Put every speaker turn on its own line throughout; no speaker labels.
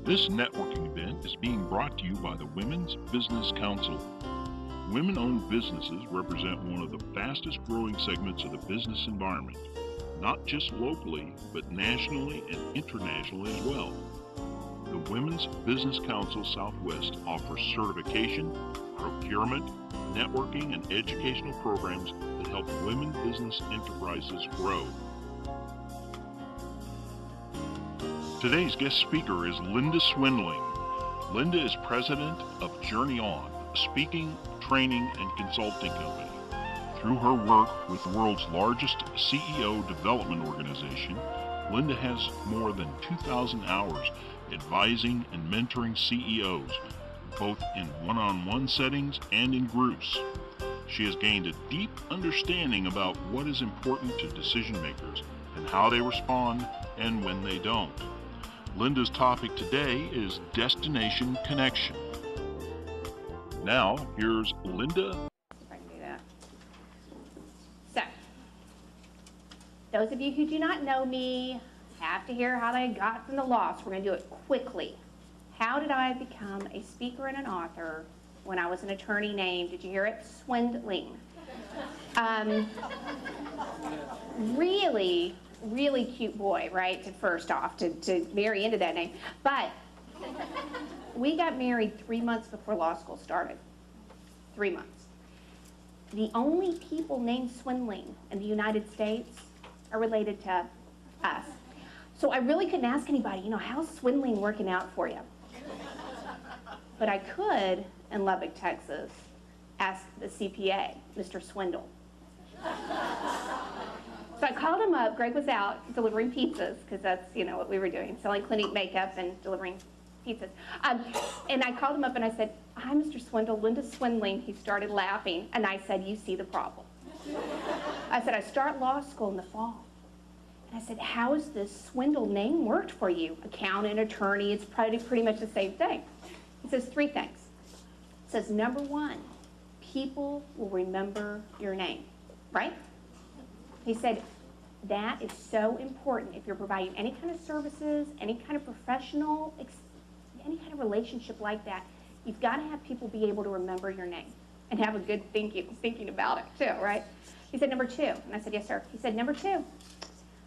This networking event is being brought to you by the Women's Business Council. Women-owned businesses represent one of the fastest growing segments of the business environment, not just locally, but nationally and internationally as well. The Women's Business Council Southwest offers certification, procurement, networking, and educational programs that help women business enterprises grow. Today's guest speaker is Linda Swindling. Linda is president of Journey On, a speaking, training, and consulting company. Through her work with the world's largest CEO development organization, Linda has more than 2,000 hours advising and mentoring CEOs, both in one-on-one settings and in groups. She has gained a deep understanding about what is important to decision makers and how they respond and when they don't. Linda's topic today is Destination Connection. Now, here's Linda.
If I can do that. So, those of you who do not know me have to hear how I got from the law, so we're going to do it quickly. How did I become a speaker and an author when I was an attorney named, did you hear it, Swindling? Really cute boy, right, first off, to marry into that name. But we got married 3 months before law school started. 3 months. The only people named Swindling in the United States are related to us. So I really couldn't ask anybody, how's Swindling working out for you? But I could, in Lubbock, Texas, ask the CPA, Mr. Swindle. So I called him up. Greg was out delivering pizzas, because that's, what we were doing, selling Clinique makeup and delivering pizzas. And I called him up and I said, "Hi, Mr. Swindle, Linda Swindling." He started laughing, and I said, "You see the problem." I said, "I start law school in the fall." And I said, "How has this Swindle name worked for you? Accountant, attorney, it's pretty much the same thing." He says 3 things. He says, number 1, people will remember your name, right? He said, that is so important if you're providing any kind of services, any kind of professional, any kind of relationship like that. You've got to have people be able to remember your name and have a good thinking about it too, right? He said, number 2, and I said, yes, sir. He said, number 2,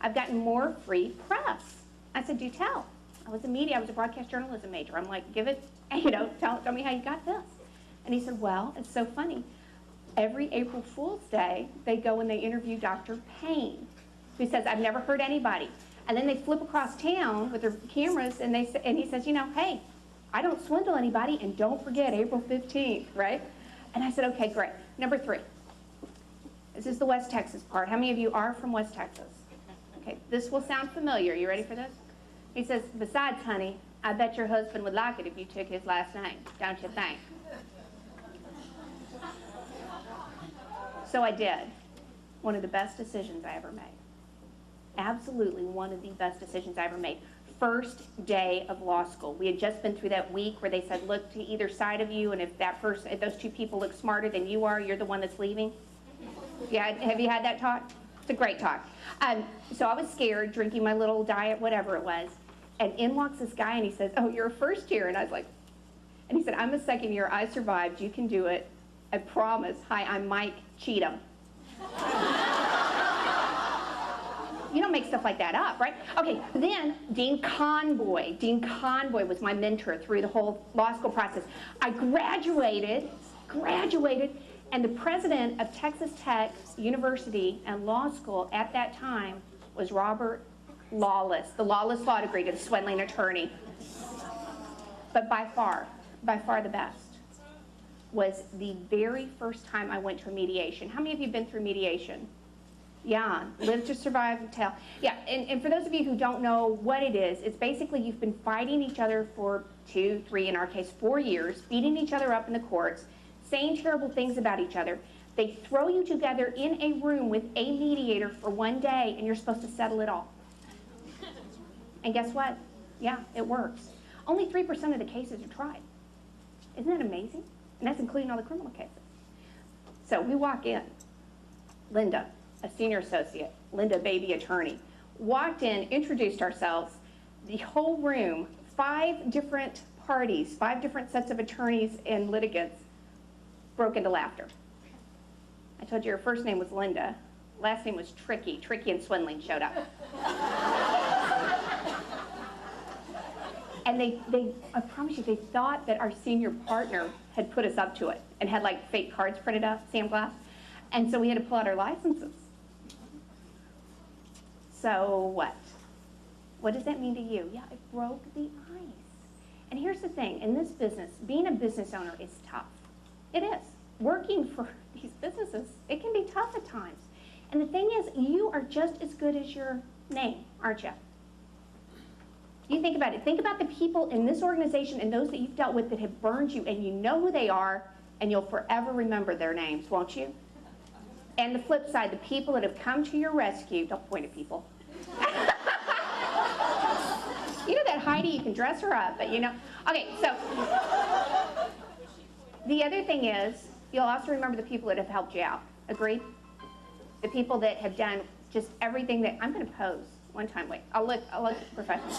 I've gotten more free press. I said, do tell. I was a broadcast journalism major. I'm like, give it, tell me how you got this. And he said, well, it's so funny. Every April Fool's Day, they go and they interview Dr. Payne, who says, I've never heard anybody. And then they flip across town with their cameras, and he says, hey, I don't swindle anybody, and don't forget April 15th, right? And I said, okay, great. Number 3. This is the West Texas part. How many of you are from West Texas? Okay, this will sound familiar. You ready for this? He says, besides, honey, I bet your husband would like it if you took his last name, don't you think? So I did. One of the best decisions I ever made. Absolutely one of the best decisions I ever made. First day of law school. We had just been through that week where they said, look to either side of you, and if those 2 people look smarter than you are, you're the one that's leaving. Yeah, have you had that talk? It's a great talk. So I was scared, drinking my little diet, whatever it was, and in walks this guy, and he says, oh, you're a first year, and I was like, and he said, I'm a second year, I survived, you can do it, I promise. Hi, I'm Mike Cheatham. You don't make stuff like that up, right? Okay, then Dean Conboy. Dean Conboy was my mentor through the whole law school process. I graduated, and the president of Texas Tech University and Law School at that time was Robert Lawless, the Lawless Law degree to the Swindling attorney. But by far the best was the very first time I went to a mediation. How many of you have been through mediation? Yeah, live to survive and tell. Yeah, and for those of you who don't know what it is, it's basically you've been fighting each other for 2, 3, in our case, 4 years, beating each other up in the courts, saying terrible things about each other. They throw you together in a room with a mediator for 1 day, and you're supposed to settle it all. And guess what? Yeah, it works. Only 3% of the cases are tried. Isn't that amazing? And that's including all the criminal cases. So we walk in. Linda, a senior associate, Linda, baby attorney, walked in, introduced ourselves. The whole room 5 different parties, 5 different sets of attorneys and litigants broke into laughter. I told you her first name was Linda. Last name was Tricky. Tricky and Swindling showed up. And I promise you, they thought that our senior partner had put us up to it and had like fake cards printed up, sandglass. And so we had to pull out our licenses. So what? What does that mean to you? Yeah, it broke the ice. And here's the thing, in this business, being a business owner is tough. It is. Working for these businesses, it can be tough at times. And the thing is, you are just as good as your name, aren't you? You think about it. Think about the people in this organization and those that you've dealt with that have burned you, and you know who they are, and you'll forever remember their names, won't you? And the flip side, the people that have come to your rescue, don't point at people. You know that Heidi, you can dress her up, but you know. Okay, so the other thing is, you'll also remember the people that have helped you out. Agreed? The people that have done just everything that, I'm going to pose one time. Wait, I'll look professional.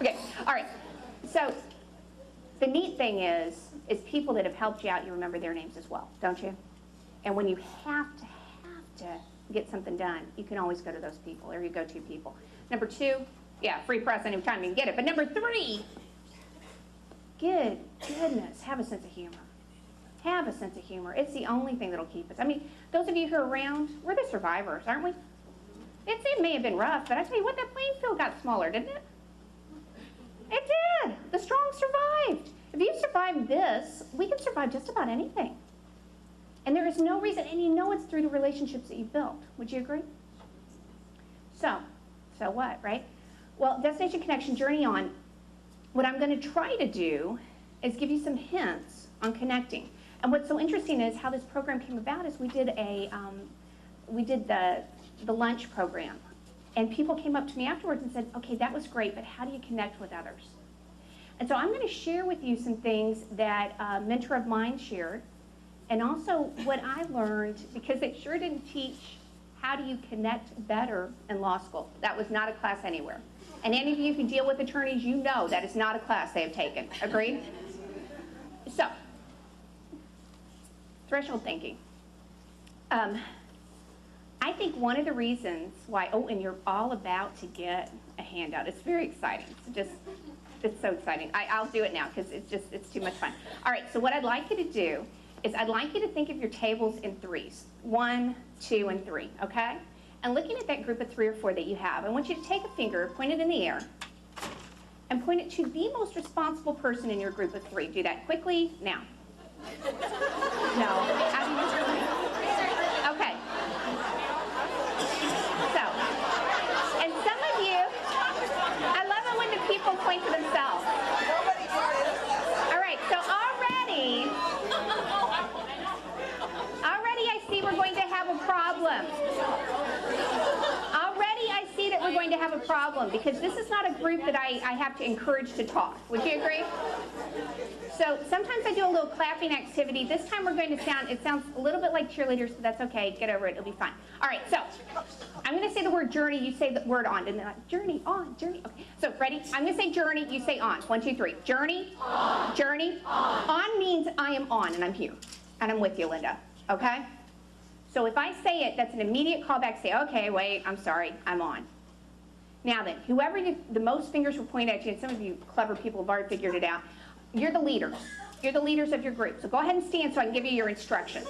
Okay, all right. So the neat thing is people that have helped you out, you remember their names as well, don't you? And when you have to get something done, you can always go to those people, or your go-to people. Number 2, yeah, free press anytime you can get it. But number 3, goodness, have a sense of humor. Have a sense of humor. It's the only thing that'll keep us. I mean, those of you who are around, we're the survivors, aren't we? It may have been rough, but I tell you what, that playing field got smaller, didn't it? It did. The strong survived. If you survived this, we can survive just about anything. And there is no reason, and you know it's through the relationships that you built. Would you agree? So what, right? Well, Destination Connection, Journey On, what I'm going to try to do is give you some hints on connecting. And what's so interesting is how this program came about is we did the lunch program. And people came up to me afterwards and said, okay, that was great, but how do you connect with others? And so I'm going to share with you some things that a mentor of mine shared, and also what I learned, because they sure didn't teach how do you connect better in law school. That was not a class anywhere. And any of you who deal with attorneys, you know that is not a class they have taken. Agreed? So, threshold thinking. I think one of the reasons why, and you're all about to get a handout. It's very exciting. It's so exciting. I'll do it now because it's too much fun. All right, so what I'd like you to do is I'd like you to think of your tables in 3s. 1, 2, and 3, okay? And looking at that group of 3 or 4 that you have, I want you to take a finger, point it in the air, and point it to the most responsible person in your group of 3. Do that quickly, now. No. How do you do it? Okay. So, and some of you, I love it when the people point to themselves. All right, so already I see we're going to have a problem. Already I see that we're going to have a problem because this is not a group that I have to encourage to talk. Would you agree? So sometimes I do a little clapping activity. This time we're going to it sounds a little bit like cheerleaders, but that's okay. Get over it. It'll be fine. All right, so I'm going to say the word journey. You say the word on. And then like, journey, on, journey. Okay, so ready? I'm going to say journey. You say on. 1, 2, 3. Journey. On. Journey. On means I am on and I'm here. And I'm with you, Linda. Okay? So if I say it, that's an immediate callback. Say, okay, wait, I'm sorry, I'm on. Now then, whoever the most fingers will point at you, and some of you clever people have already figured it out, you're the leaders. You're the leaders of your group. So go ahead and stand so I can give you your instructions.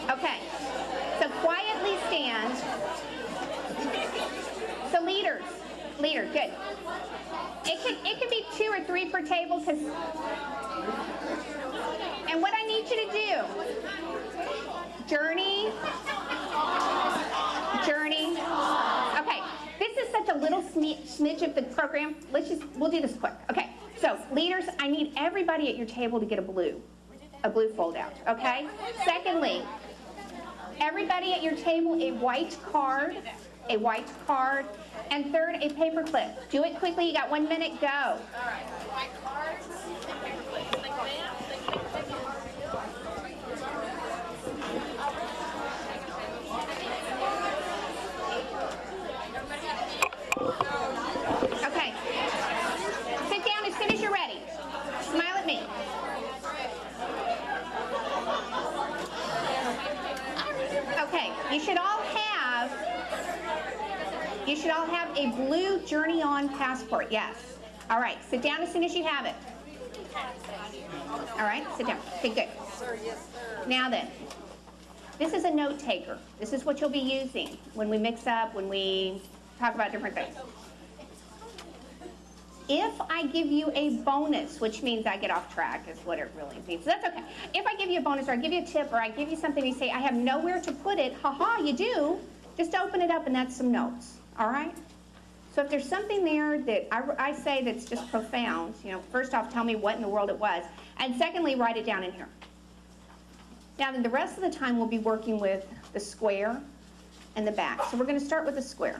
Okay, so quietly stand. So leaders, good. It can be 2 or 3 per table, because, and what I need you to do, journey. Okay, this is such a little smidge of the program. We'll do this quick. Okay, so leaders, I need everybody at your table to get a blue fold out, okay? Secondly, everybody at your table a white card. And third, a paper clip. Do it quickly, you got 1 minute, go. All right, white cards, paper clips, like that. Okay, you should all have a blue Journey On passport, yes. All right, sit down as soon as you have it. All right, sit down. Okay, good. Now then, this is a note taker. This is what you'll be using when we mix up, when we talk about different things. If I give you a bonus, which means I get off track is what it really means. So that's okay. If I give you a bonus or I give you a tip or I give you something, you say, I have nowhere to put it, haha, you do, just open it up and that's some notes, all right? So if there's something there that I say that's just profound, first off, tell me what in the world it was. And secondly, write it down in here. Now, then the rest of the time we'll be working with the square and the back. So we're going to start with the square.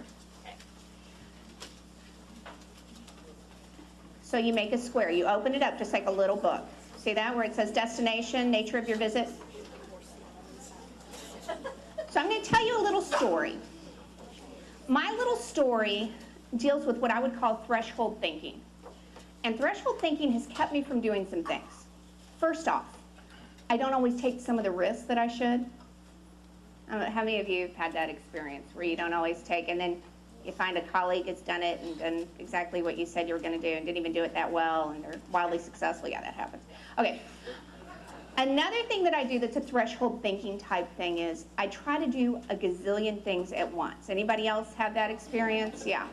So you make a square. You open it up just like a little book. See that, where it says destination, nature of your visit? So I'm going to tell you a little story. My little story deals with what I would call threshold thinking. And threshold thinking has kept me from doing some things. First off, I don't always take some of the risks that I should. I don't know, how many of you have had that experience where you don't always take, and then you find a colleague that's done it and done exactly what you said you were going to do and didn't even do it that well, and they're wildly successful? Yeah, that happens. Okay. Another thing that I do that's a threshold thinking type thing is I try to do a gazillion things at once. Anybody else have that experience? Yeah.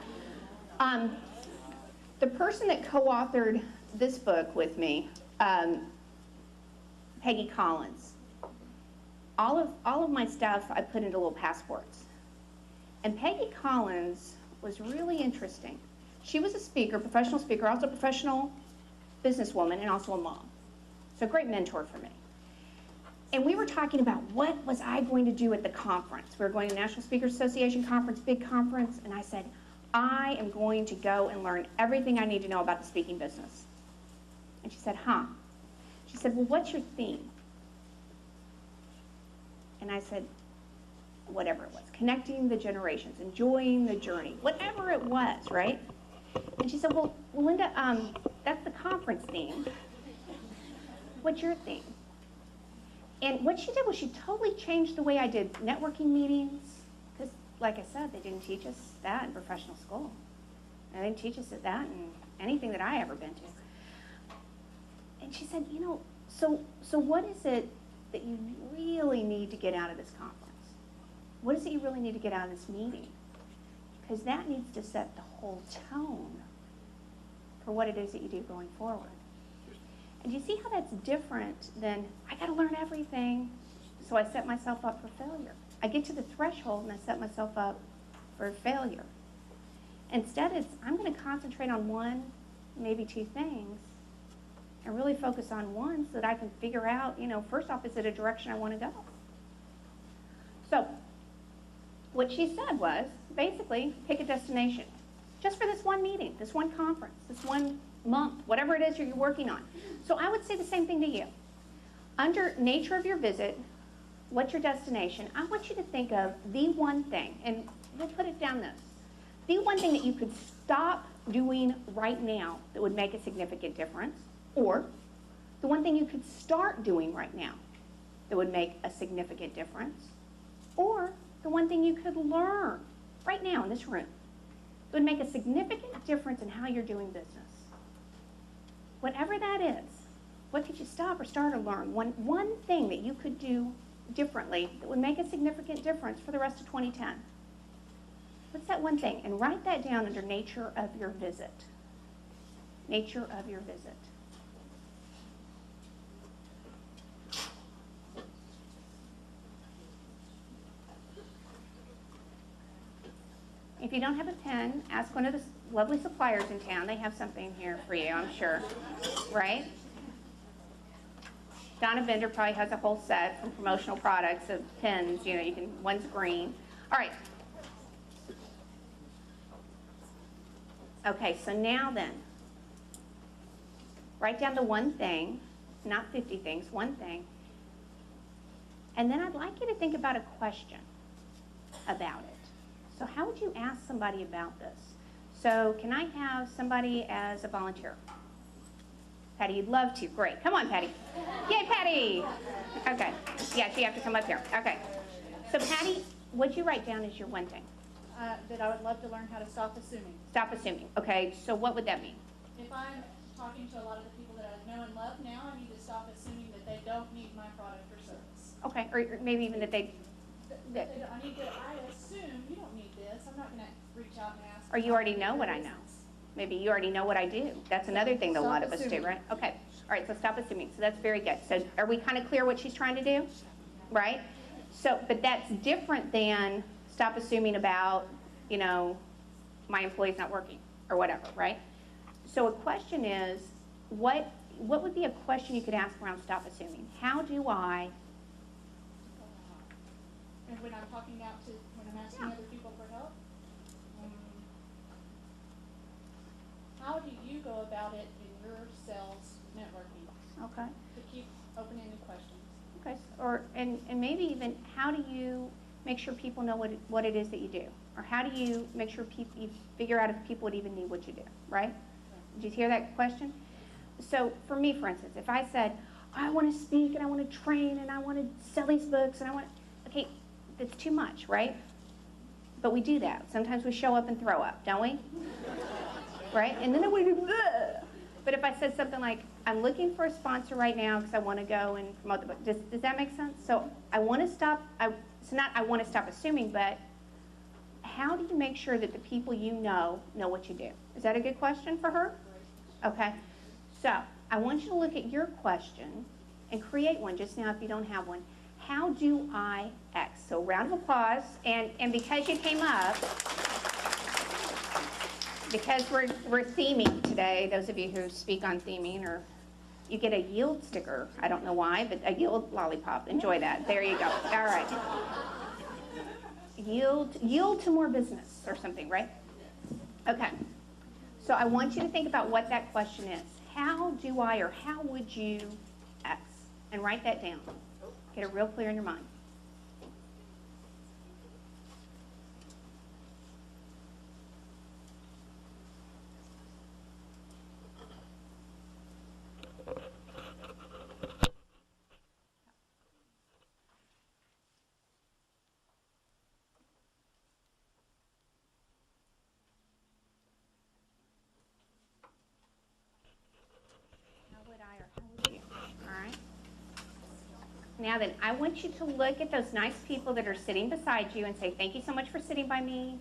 The person that co-authored this book with me, Peggy Collins, all of my stuff I put into little passports. And Peggy Collins was really interesting. She was a speaker, professional speaker, also a professional businesswoman, and also a mom. So a great mentor for me. And we were talking about what was I going to do at the conference. We were going to the National Speakers Association conference, big conference, and I said, I am going to go and learn everything I need to know about the speaking business. And she said, huh? She said, well, what's your theme? And I said, whatever it was, connecting the generations, enjoying the journey, whatever it was, right? And she said, well, Linda, that's the conference theme. What's your theme? And what she did was she totally changed the way I did networking meetings, because like I said, they didn't teach us that in professional school. They didn't teach us that in anything that I ever been to. And she said, so what is it that you really need to get out of this conference? What is it you really need to get out of this meeting? Because that needs to set the whole tone for what it is that you do going forward. And you see how that's different than, I got to learn everything, so I set myself up for failure. I get to the threshold and I set myself up for failure. Instead, it's, I'm going to concentrate on one, maybe two things, and really focus on one so that I can figure out, first off, is it a direction I want to go? So, what she said was, basically, pick a destination. Just for this one meeting, this one conference, this one month, whatever it is you're working on. So I would say the same thing to you. Under nature of your visit, what's your destination? I want you to think of the one thing, and we'll put it down this. The one thing that you could stop doing right now that would make a significant difference, or the one thing you could start doing right now that would make a significant difference, or the one thing you could learn right now in this room that would make a significant difference in how you're doing business. Whatever that is, what could you stop or start or learn? One thing that you could do differently that would make a significant difference for the rest of 2010. What's that one thing? And write that down under nature of your visit. Nature of your visit. If you don't have a pen, ask one of the lovely suppliers in town. They have something here for you, I'm sure. Right? Donna Bender probably has a whole set from promotional products of pens. One's green. All right. Okay, so now then, write down the one thing, not 50 things, one thing. And then I'd like you to think about a question about it. So how would you ask somebody about this? So can I have somebody as a volunteer? Patty, you'd love to. Great. Come on, Patty. Yay, Patty. Okay. Yes, you have to come up here. Okay. So Patty, what'd you write down as your one thing?
That I would love to learn how to stop assuming.
Stop assuming. Okay, so what would that mean?
If I'm talking to a lot of the people that I know and love now, I need to stop assuming that they don't need my product or service.
Okay, or maybe even that
I assume you don't need this. I'm not gonna reach out and ask.
or you already know what I know. Maybe you already know what I do. That's another thing that a lot of us do,
assuming.
right? Okay, all right, so stop assuming. So that's very good. So are we kind of clear what she's trying to do? Right? So, but that's different than stop assuming about, you know, my employee's not working or whatever, right? So a question is, what would be a question you could ask around stop assuming? How do I,
And when I'm talking out to, when I'm asking other people for help, how do you go about it in your sales networking
okay,
to keep open-ended questions?
okay, or, and maybe even, how do you make sure people know what it is that you do? Or how do you make sure you figure out if people would even need what you do, right? Did you hear that question? So for me, for instance, if I said, I want to speak and I want to train and I want to sell these books and I want, okay, that's too much, right? But we do that. Sometimes we show up and throw up, don't we? Right? And then we do, ugh. But if I said something like, I'm looking for a sponsor right now because I want to go and promote the book. Does that make sense? So I want to stop, it's not I want to stop assuming, but how do you make sure that the people you know what you do? Is that a good question for her? Okay. So I want you to look at your question and create one just now if you don't have one. How do I X? So round of applause. And because you came up, because we're theming today, those of you who speak on theming, or you get a yield sticker. I don't know why, but a yield lollipop. Enjoy that. There you go. All right. Yield to more business or something, right? Okay. So I want you to think about what that question is. How do I, or how would you X? And write that down. Get it real clear in your mind. Now then, I want you to look at those nice people that are sitting beside you and say, thank you so much for sitting by me.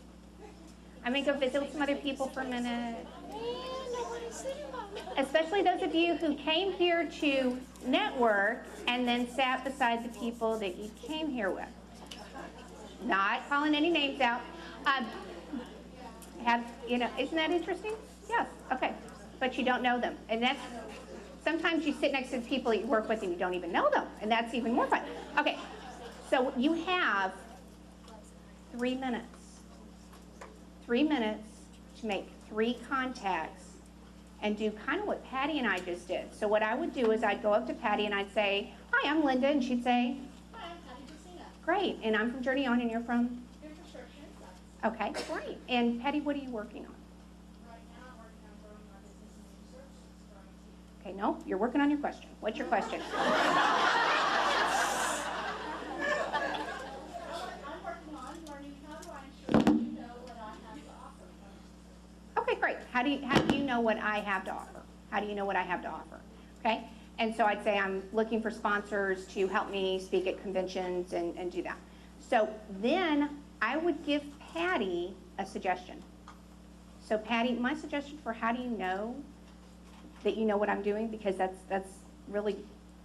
I'm going to go visit with some other people for a minute. Especially those of you who came here to network and then sat beside the people that you came here with. Not calling any names out. Isn't that interesting? Yes, okay. But you don't know them. And that's, sometimes you sit next to the people you work with and you don't even know them. And that's even more fun. Okay, so you have 3 minutes. 3 minutes to make 3 contacts and do kind of what Patty and I just did. So what I would do is I'd go up to Patty and I'd say, hi, I'm Linda. And she'd say,
Hi, I'm Patty Christina.
great. And I'm from Journey On and you're from?
Infrastructure.
Okay, great. And Patty, what are you working on?
Right now, I'm working on growing my business and services for IT.
Okay, no, you're working on your question. What's your question?
I'm working on learning how do I ensure that you know what I have to offer.
Okay, great. How do you know what I have to offer? How do you know what I have to offer? Okay, and so I'd say I'm looking for sponsors to help me speak at conventions and do that. So then I would give Patty a suggestion. So Patty, my suggestion for how do you know that you know what I'm doing, because that's really,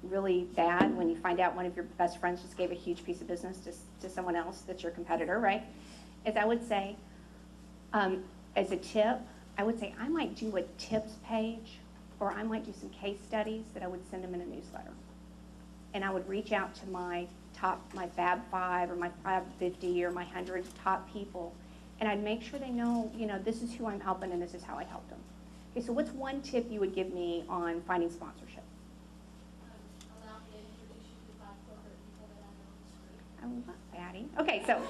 really bad when you find out one of your best friends just gave a huge piece of business to someone else that's your competitor, right? Is I would say, as a tip, I would say I might do a tips page, or I might do some case studies that I would send them in a newsletter. And I would reach out to my Fab 5 or my Fab 50 or my 100 top people, and I'd make sure they know, this is who I'm helping and this is how I helped them. Okay, so what's one tip you would give me on finding sponsorship?
Allow me to introduce you to 5 corporate people that I know in the street.
I love Patty. Okay, so,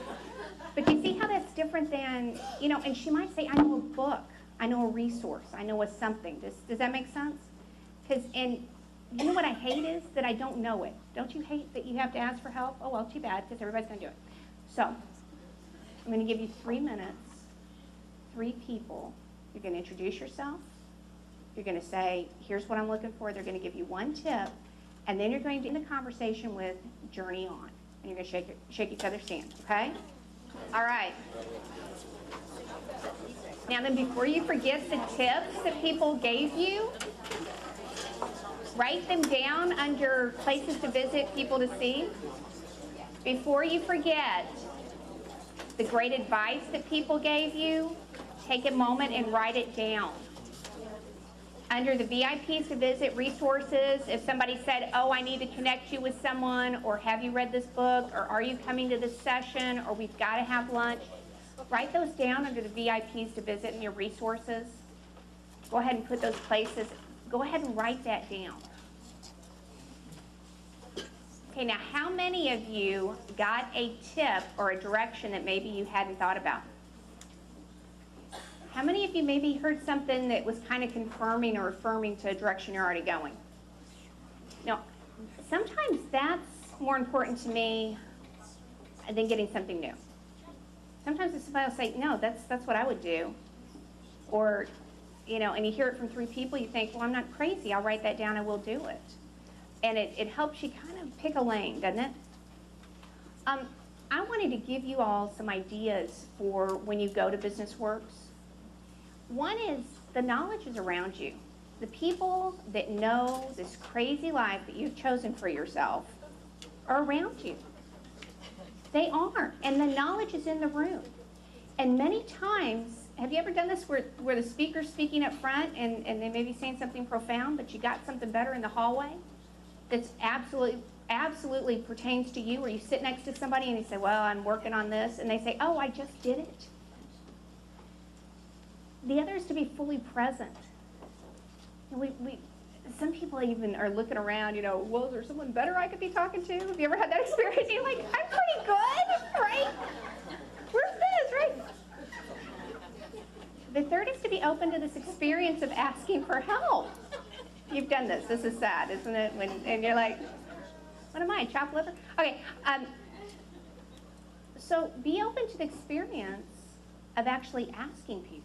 but you see how that's different than, and she might say, I know a book, I know a resource, I know a something. Does that make sense? And you know what I hate is that I don't know it. Don't you hate that you have to ask for help? Oh, well, too bad, because everybody's going to do it. So, I'm going to give you 3 minutes, 3 people. You're going to introduce yourself. You're going to say, here's what I'm looking for. They're going to give you 1 tip. And then you're going to end the conversation with Journey On. And you're going to shake each other's hand, okay? All right. Now then, before you forget the tips that people gave you, write them down under places to visit, people to see. Before you forget the great advice that people gave you, take a moment and write it down. Under the VIPs to visit resources, if somebody said, oh, I need to connect you with someone, or have you read this book, or are you coming to this session, or we've got to have lunch, write those down under the VIPs to visit in your resources. Go ahead and put those places. Go ahead and write that down. Okay, now how many of you got a tip or a direction that maybe you hadn't thought about? How many of you maybe heard something that was kind of confirming or affirming to a direction you're already going? Now, sometimes that's more important to me than getting something new. Sometimes if somebody will say, no, that's what I would do. Or, you know, and you hear it from 3 people, you think, well, I'm not crazy. I'll write that down, I will do it. And it helps you kind of pick a lane, doesn't it? I wanted to give you all some ideas for when you go to BusinessWorks. One is the knowledge is around you. The people that know this crazy life that you've chosen for yourself are around you. They are, and the knowledge is in the room. And many times, have you ever done this where the speaker's speaking up front and they may be saying something profound, but you got something better in the hallway that's absolutely pertains to you, or you sit next to somebody and you say, well, I'm working on this, and they say, oh, I just did it. The other is to be fully present. Some people even are looking around, you know, well, is there someone better I could be talking to? Have you ever had that experience? You're like, I'm pretty good, right? Where's this, right? The third is to be open to this experience of asking for help. You've done this. This is sad, isn't it? And you're like, what am I, chopped liver? Okay, so be open to the experience of actually asking people.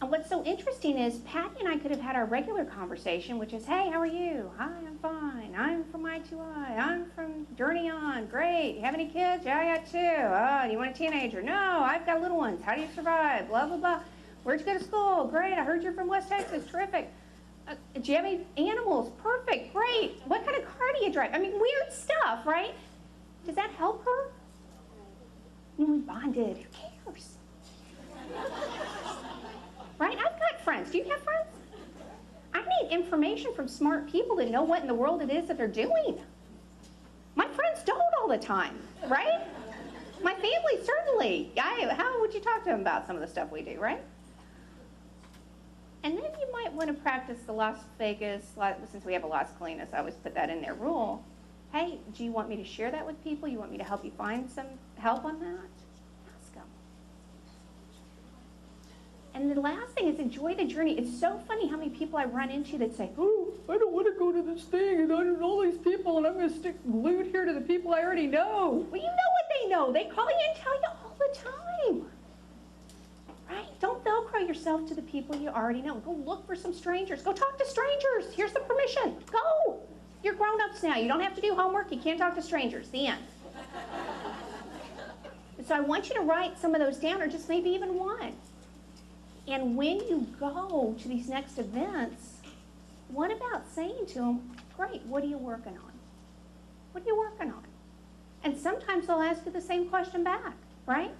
And what's so interesting is Patty and I could have had our regular conversation, which is, hey, how are you? Hi, I'm fine. I'm from I2I. I'm from Journey On. Great. You have any kids? Yeah, I got 2. Oh, do you want a teenager? No, I've got little ones. How do you survive? Blah, blah, blah. Where'd you go to school? Great. I heard you're from West Texas. Terrific. Do you have any animals? Perfect. Great. What kind of car do you drive? I mean, weird stuff, right? Does that help her? We bonded. Who cares? Right? I've got friends. Do you have friends? I need information from smart people to know what in the world it is that they're doing. My friends don't all the time, right? My family, certainly. How would you talk to them about some of the stuff we do, right? And then you might want to practice the Las Vegas, since we have a Las Colinas, I always put that in their rule. Hey, do you want me to share that with people? You want me to help you find some help on that? Ask them. And the last thing is enjoy the journey. It's so funny how many people I run into that say, oh, I don't want to go to this thing, and I don't know all these people, and I'm going to stick glued here to the people I already know. Well, you know what they know. They call you and tell you all the time. Right? Don't Velcro yourself to the people you already know. Go look for some strangers. Go talk to strangers. Here's the permission. Go. You're grown-ups now. You don't have to do homework. You can't talk to strangers. The end. So I want you to write some of those down, or just maybe even one. And when you go to these next events, what about saying to them, great, what are you working on? What are you working on? And sometimes they'll ask you the same question back, right?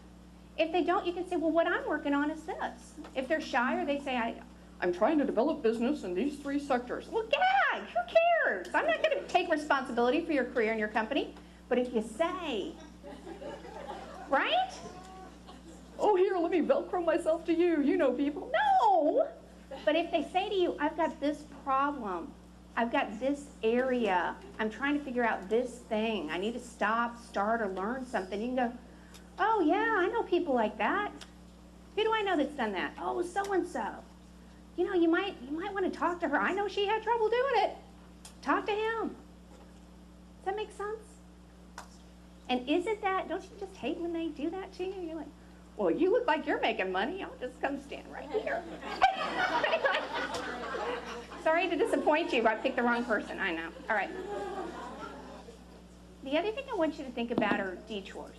If they don't, you can say, well, what I'm working on is this. If they're shy, or they say, I'm trying to develop business in these 3 sectors. Well, gag, who cares? I'm not going to take responsibility for your career and your company. But if you say, right? Oh, here, let me Velcro myself to you. You know people. No! But if they say to you, I've got this problem. I've got this area. I'm trying to figure out this thing. I need to stop, start, or learn something. You can go, oh, yeah, I know people like that. Who do I know that's done that? Oh, so-and-so. You know, you might want to talk to her. I know she had trouble doing it. Talk to him. Does that make sense? And isn't that, don't you just hate when they do that to you? You're like, well, you look like you're making money. I'll just come stand right here. Sorry to disappoint you, but I picked the wrong person. I know. All right. The other thing I want you to think about are detours.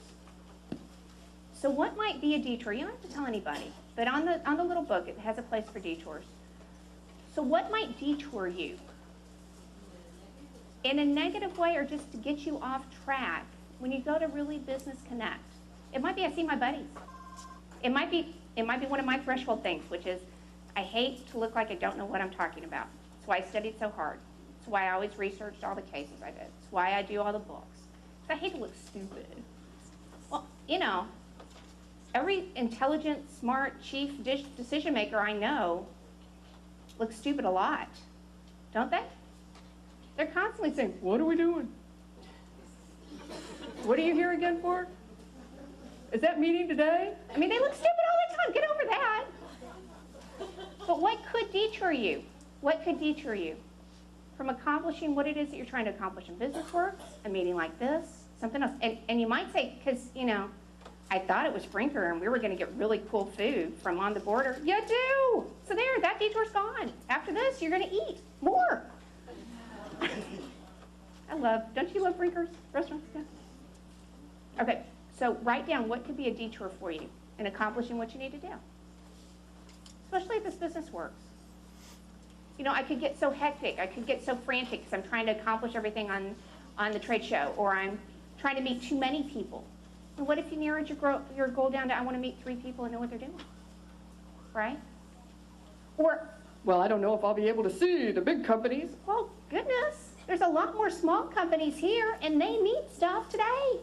So what might be a detour? You don't have to tell anybody, but on the little book, it has a place for detours. So what might detour you? In a negative way, or just to get you off track when you go to really business connect. It might be I see my buddies. It might be one of my threshold things, which is I hate to look like I don't know what I'm talking about. That's why I studied so hard. That's why I always researched all the cases I did. That's why I do all the books. Because I hate to look stupid. Well, you know, every intelligent, smart, chief decision maker I know looks stupid a lot, don't they? They're constantly saying, what are we doing? What are you here again for? Is that meeting today? I mean, they look stupid all the time. Get over that. But what could detour you? What could detour you from accomplishing what it is that you're trying to accomplish in business work, a meeting like this, something else? And you might say, because, you know, I thought it was Brinker and we were going to get really cool food from on the border. You do. So there, that detour's gone. After this, you're going to eat more. Don't you love Brinker's restaurants? Yeah. Okay, so write down what could be a detour for you in accomplishing what you need to do. Especially if this business works. You know, I could get so hectic, I could get so frantic because I'm trying to accomplish everything on the trade show, or I'm trying to meet too many people. And what if you narrowed your goal down to, I want to meet 3 people and know what they're doing, right? Or, well, I don't know if I'll be able to see the big companies. Well, goodness, there's a lot more small companies here, and they need stuff today.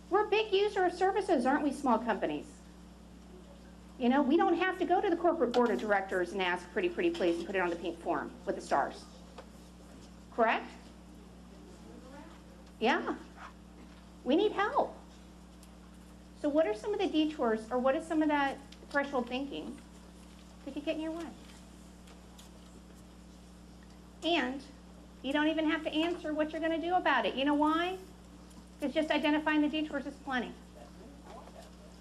We're a big user of services, aren't we, small companies? You know, we don't have to go to the corporate board of directors and ask pretty, pretty please and put it on the pink form with the stars. Correct? Yeah. We need help. So what are some of the detours, or what is some of that threshold thinking that could get in your way? And you don't even have to answer what you're going to do about it. You know why? Because just identifying the detours is plenty.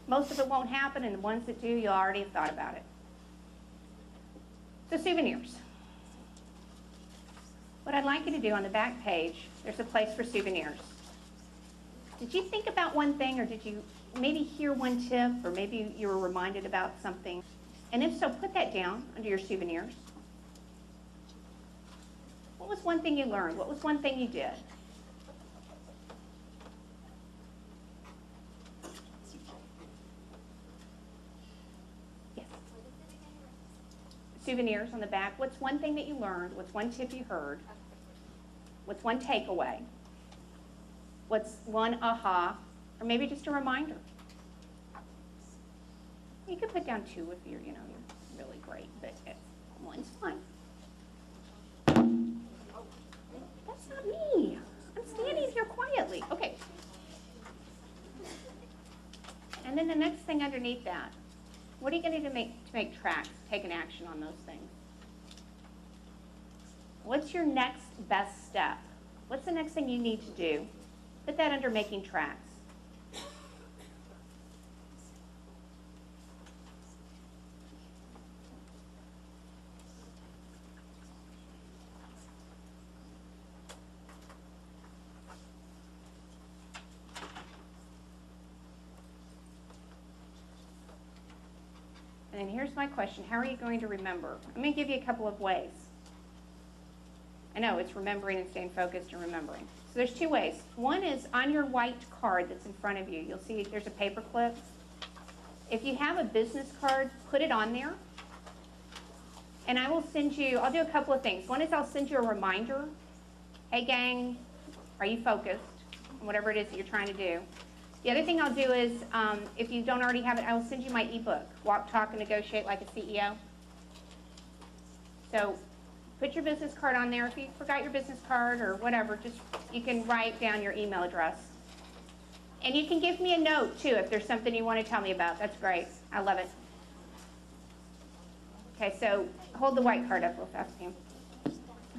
Most of it won't happen, and the ones that do, you'll already have thought about it. So souvenirs. What I'd like you to do on the back page, there's a place for souvenirs. Did you think about one thing, or did you maybe hear one tip, or maybe you were reminded about something? And if so, put that down under your souvenirs. What was one thing you learned? What was one thing you did? Yes. Souvenirs on the back. What's one thing that you learned? What's one tip you heard? What's one takeaway? What's one aha? Or maybe just a reminder. You could put down 2 if you're really great, but one's fine. That's not me. I'm standing here quietly. Okay. And then the next thing underneath that, what are you going to do to make tracks, take an action on those things? What's your next best step? What's the next thing you need to do? Put that under making tracks. And here's my question. How are you going to remember? I'm going to give you a couple of ways. I know it's remembering and staying focused and remembering. So there's 2 ways. One is on your white card that's in front of you. You'll see there's a paper clip. If you have a business card, put it on there. And I will send you, I'll do a couple of things. One is I'll send you a reminder. Hey gang, are you focused on whatever it is that you're trying to do? The other thing I'll do is, if you don't already have it, I will send you my ebook, Walk, Talk, and Negotiate Like a CEO. So put your business card on there. If you forgot your business card or whatever, just you can write down your email address. And you can give me a note, too, if there's something you want to tell me about. That's great. I love it. Okay, so hold the white card up real fast, Pam.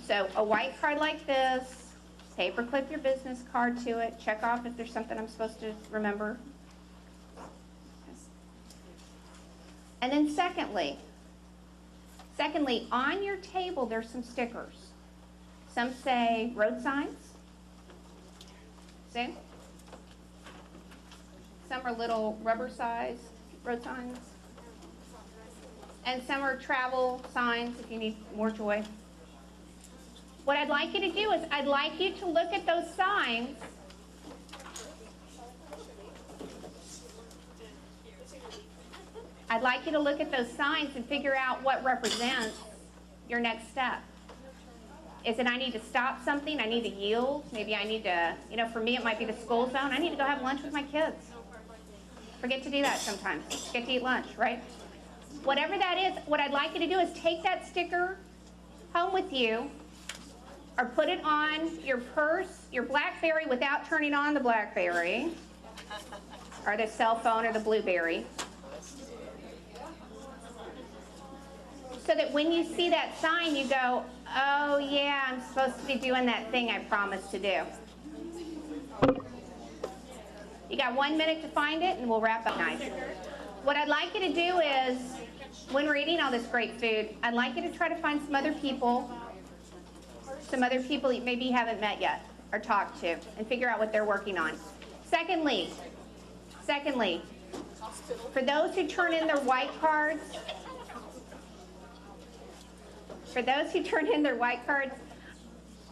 So a white card like this, Paper clip your business card to it. Check off if there's something I'm supposed to remember. And then secondly, on your table, there's some stickers. Some say road signs. See? Some are little rubber size road signs. And some are travel signs if you need more joy. What I'd like you to do is I'd like you to look at those signs and figure out what represents your next step. Is it I need to stop something? I need to yield? Maybe I need to, for me it might be the school zone. I need to go have lunch with my kids. Forget to do that sometimes. Forget to eat lunch, right? Whatever that is, what I'd like you to do is take that sticker home with you or put it on your purse, your BlackBerry without turning on the BlackBerry or the cell phone or the Blueberry. So that when you see that sign, you go, oh yeah, I'm supposed to be doing that thing I promised to do. You got 1 minute to find it, and we'll wrap up nice. What I'd like you to do is, when we're eating all this great food, I'd like you to try to find some other people that maybe you haven't met yet or talked to, and figure out what they're working on. Secondly, for those who turn in their white cards,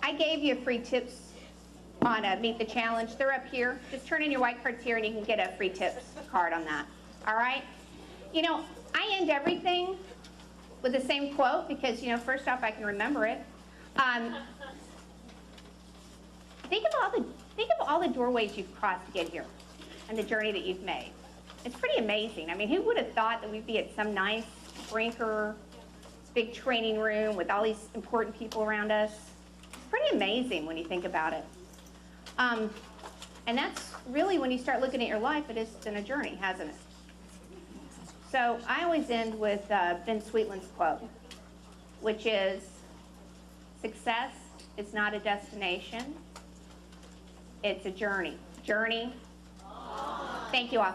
I gave you free tips on Meet the Challenge. They're up here. Just turn in your white cards here and you can get a free tips card on that. All right? I end everything with the same quote because, first off, I can remember it. Think of all the doorways you've crossed to get here and the journey that you've made. It's pretty amazing. I mean, who would have thought that we'd be at some nice Brinker big training room with all these important people around us? It's pretty amazing when you think about it. And that's really, when you start looking at your life, it has been a journey, hasn't it? So I always end with Ben Sweetland's quote, which is, success is not a destination, it's a journey. Journey. Thank you all.